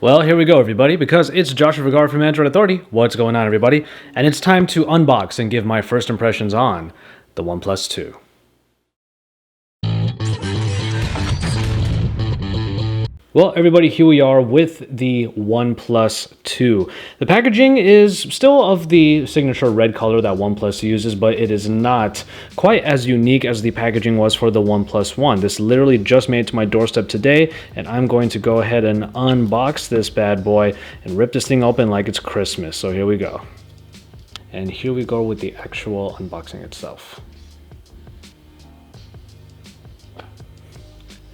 Well, here we go, everybody, because it's Joshua Vergara from Android Authority. What's going on, everybody? And it's time to unbox and give my first impressions on the OnePlus 2. Well, everybody, here we are with the OnePlus 2. The packaging is still of the signature red color that OnePlus uses, but it is not quite as unique as the packaging was for the OnePlus 1. This literally just made it to my doorstep today, and I'm going to go ahead and unbox this bad boy and rip this thing open like it's Christmas. So here we go. And here we go with the actual unboxing itself.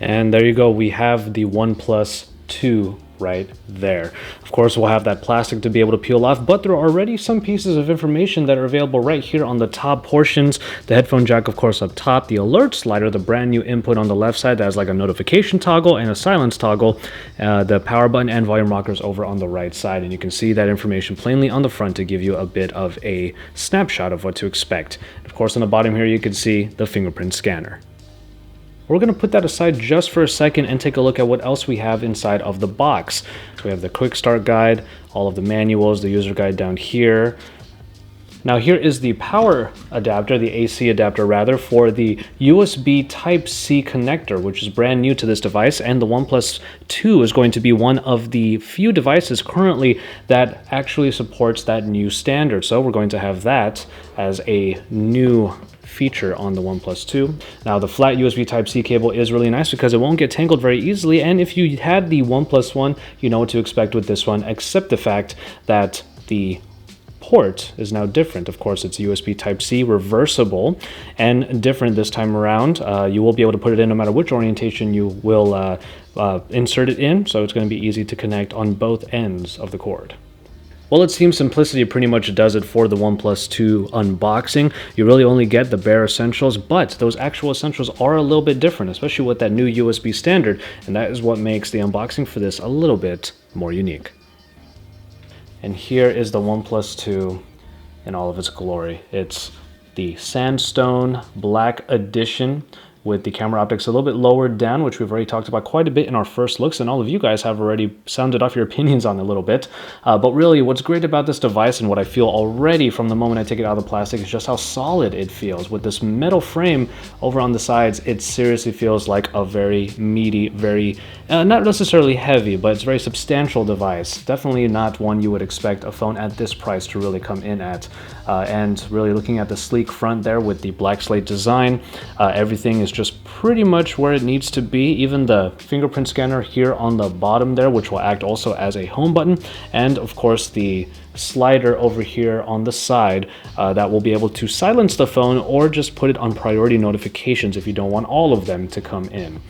And there you go, we have the OnePlus 2 right there. Of course, we'll have that plastic to be able to peel off, but there are already some pieces of information that are available right here on the top portions. The headphone jack, of course, up top, the alert slider, the brand new input on the left side that has like a notification toggle and a silence toggle, the power button and volume rockers over on the right side. And you can see that information plainly on the front to give you a bit of a snapshot of what to expect. Of course, on the bottom here, you can see the fingerprint scanner. We're going to put that aside just for a second and take a look at what else we have inside of the box. So we have the quick start guide, all of the manuals, the user guide down here. Now here is the power adapter, the AC adapter rather, for the USB Type-C connector, which is brand new to this device, and the OnePlus 2 is going to be one of the few devices currently that actually supports that new standard. So we're going to have that as a new feature on the OnePlus 2. Now the flat USB Type-C cable is really nice because it won't get tangled very easily, and if you had the OnePlus 1, you know what to expect with this one, except the fact that the port is now different. Of course, it's USB Type-C, reversible, and different this time around. You will be able to put it in no matter which orientation you will insert it in, so it's going to be easy to connect on both ends of the cord. Well, it seems simplicity pretty much does it for the OnePlus 2 unboxing. You really only get the bare essentials, but those actual essentials are a little bit different, especially with that new USB standard, and that is what makes the unboxing for this a little bit more unique. And here is the OnePlus 2 in all of its glory. It's the Sandstone Black Edition with the camera optics a little bit lowered down, which we've already talked about quite a bit in our first looks, and all of you guys have already sounded off your opinions on a little bit. But really, what's great about this device and what I feel already from the moment I take it out of the plastic is just how solid it feels. With this metal frame over on the sides, it seriously feels like a very meaty, very, not necessarily heavy, but it's a very substantial device. Definitely not one you would expect a phone at this price to really come in at. And really looking at the sleek front there with the black slate design, everything is just pretty much where it needs to be. Even the fingerprint scanner here on the bottom there, which will act also as a home button, and of course the slider over here on the side that will be able to silence the phone or just put it on priority notifications if you don't want all of them to come in.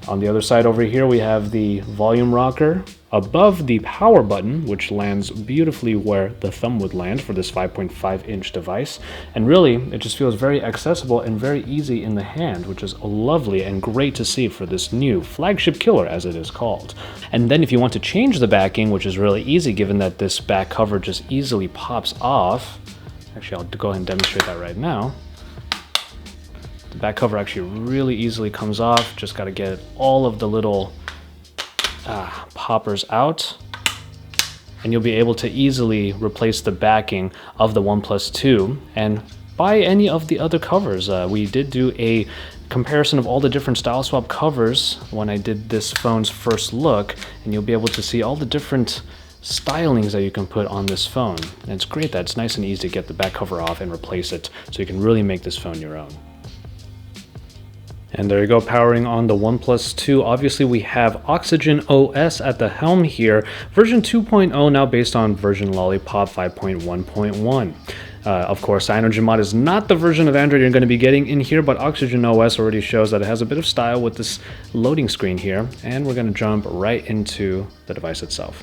On the other side over here, we have the volume rocker above the power button, which lands beautifully where the thumb would land for this 5.5-inch device. And really, it just feels very accessible and very easy in the hand, which is lovely and great to see for this new flagship killer, as it is called. And then if you want to change the backing, which is really easy given that this back cover just easily pops off. Actually, I'll go ahead and demonstrate that right now. The back cover actually really easily comes off. Just got to get all of the little poppers out, and you'll be able to easily replace the backing of the OnePlus 2 and buy any of the other covers. We did do a comparison of all the different style swap covers when I did this phone's first look, and you'll be able to see all the different stylings that you can put on this phone. And it's great that it's nice and easy to get the back cover off and replace it, so you can really make this phone your own. And there you go, powering on the OnePlus 2. Obviously, we have Oxygen OS at the helm here. Version 2.0 now based on version Lollipop 5.1.1. Of course, CyanogenMod is not the version of Android you're going to be getting in here, but Oxygen OS already shows that it has a bit of style with this loading screen here. And we're going to jump right into the device itself.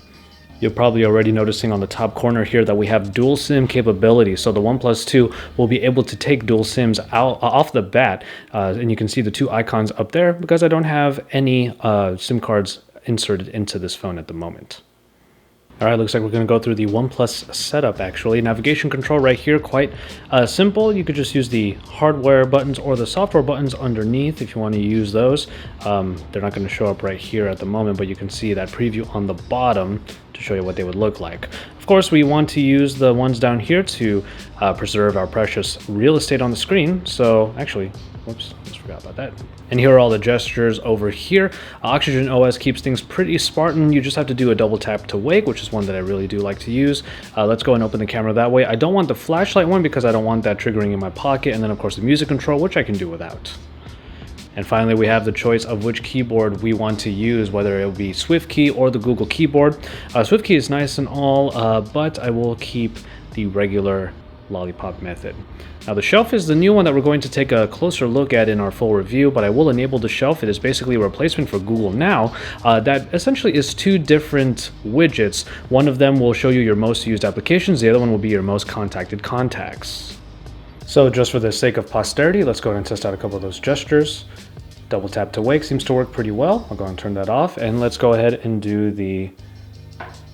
You're probably already noticing on the top corner here that we have dual SIM capability. So the OnePlus 2 will be able to take dual SIMs out off the bat. And you can see the two icons up there because I don't have any SIM cards inserted into this phone at the moment. All right, looks like we're going to go through the OnePlus setup actually. Navigation control right here, quite simple. You could just use the hardware buttons or the software buttons underneath if you want to use those. They're not going to show up right here at the moment, but you can see that preview on the bottom to show you what they would look like. Of course, we want to use the ones down here to preserve our precious real estate on the screen. So actually, whoops, just forgot about that. And here are all the gestures over here. Oxygen OS keeps things pretty Spartan. You just have to do a double tap to wake, which is one that I really do like to use. Let's go and open the camera that way. I don't want the flashlight one because I don't want that triggering in my pocket. And then of course the music control, which I can do without. And finally, we have the choice of which keyboard we want to use, whether it will be SwiftKey or the Google keyboard. SwiftKey is nice and all, but I will keep the regular lollipop method. Now the shelf is the new one that we're going to take a closer look at in our full review, but I will enable the shelf. It is basically a replacement for Google Now that essentially is two different widgets. One of them will show you your most used applications, the other one will be your most contacted contacts. So just for the sake of posterity, let's go ahead and test out a couple of those gestures. Double tap to wake seems to work pretty well. I'll go and turn that off, and let's go ahead and do the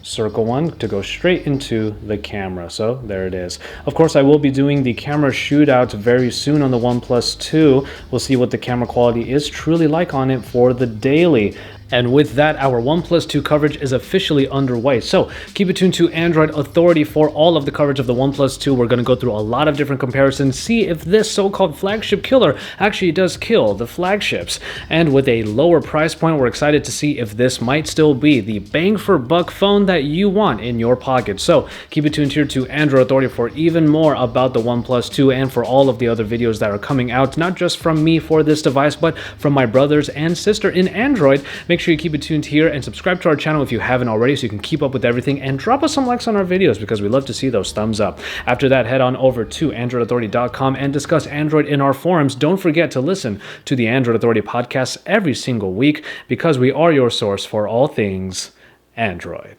circle one to go straight into the camera. So there it is. Of course, I will be doing the camera shootout very soon on the OnePlus 2. We'll see what the camera quality is truly like on it for the daily. And with that, our OnePlus 2 coverage is officially underway. So keep it tuned to Android Authority for all of the coverage of the OnePlus 2. We're going to go through a lot of different comparisons, see if this so-called flagship killer actually does kill the flagships. And with a lower price point, we're excited to see if this might still be the bang for buck phone that you want in your pocket. So keep it tuned here to Android Authority for even more about the OnePlus 2 and for all of the other videos that are coming out, not just from me for this device, but from my brothers and sister in Android. Make sure you keep it tuned here and subscribe to our channel if you haven't already so you can keep up with everything, and drop us some likes on our videos because we love to see those thumbs up. After that, head on over to AndroidAuthority.com and discuss Android in our forums. Don't forget to listen to the Android Authority podcast every single week because we are your source for all things Android.